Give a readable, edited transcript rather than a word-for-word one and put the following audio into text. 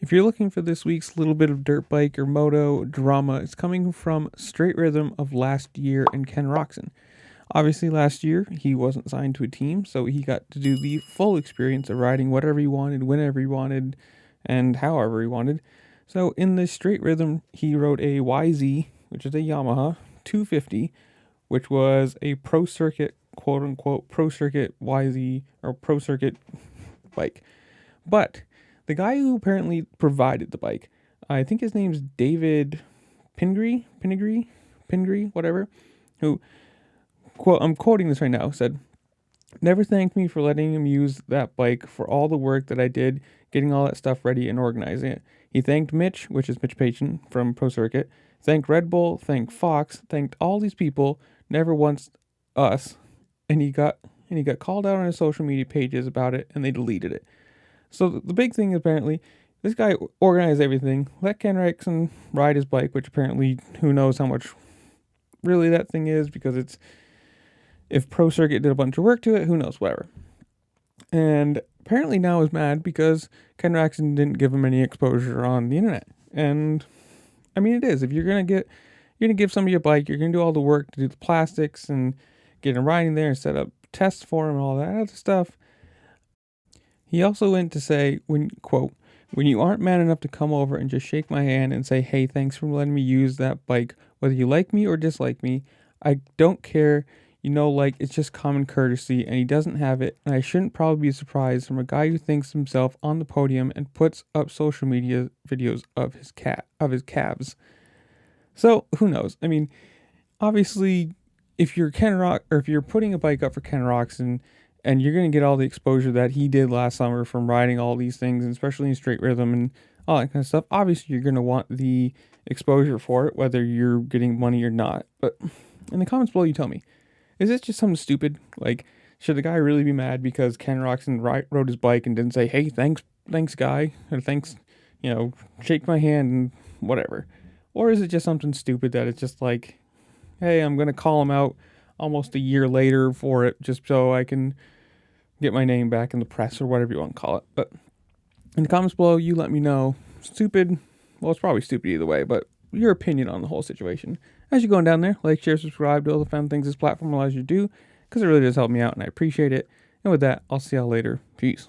If you're looking for this week's little bit of dirt bike or moto drama, it's coming from Straight Rhythm of last year and Ken Roczen. Obviously, last year he wasn't signed to a team, so he got to do the full experience of riding whatever he wanted, whenever he wanted, and however he wanted. So in the Straight Rhythm, he rode a YZ, which is a Yamaha 250, which was a pro circuit, quote unquote, pro circuit YZ or pro circuit bike. But the guy who apparently provided the bike, I think his name's David Pingree, whatever, who, quote, I'm quoting this right now, said, never thanked me for letting him use that bike for all the work that I did getting all that stuff ready and organizing it. He thanked Mitch, which is Mitch Payton from Pro Circuit, thanked Red Bull, thanked Fox, thanked all these people, never once us, and he got called out on his social media pages about it, and they deleted it. So the big thing, apparently, this guy organized everything, let Ken Roczen ride his bike, which apparently, who knows how much really that thing is, because it's, if Pro Circuit did a bunch of work to it, who knows, whatever. And apparently now is mad because Ken Roczen didn't give him any exposure on the internet. And, I mean, it is. If you're going to give somebody a bike, you're going to do all the work to do the plastics and get him riding there and set up tests for him and all that other stuff. He also went to say, when you aren't man enough to come over and just shake my hand and say, hey, thanks for letting me use that bike, whether you like me or dislike me, I don't care, it's just common courtesy, and he doesn't have it, and I shouldn't probably be surprised from a guy who thinks himself on the podium and puts up social media videos of his calves. So, who knows? I mean, obviously, if you're if you're putting a bike up for Ken Roczen, and you're going to get all the exposure that he did last summer from riding all these things, and especially in Straight Rhythm and all that kind of stuff. Obviously, you're going to want the exposure for it, whether you're getting money or not. But in the comments below, you tell me, is this just something stupid? Like, should the guy really be mad because Ken Roczen rode his bike and didn't say, hey, thanks guy, or thanks, shake my hand and whatever? Or is it just something stupid that it's just like, hey, I'm going to call him out almost a year later for it just so I can get my name back in the press or whatever you want to call it. But in the comments below, you let me know. Stupid. Well, it's probably stupid either way, but your opinion on the whole situation. As you're going down there, like, share, subscribe, do all the fun things this platform allows you to do, because it really does help me out and I appreciate it. And with that, I'll see y'all later. Peace.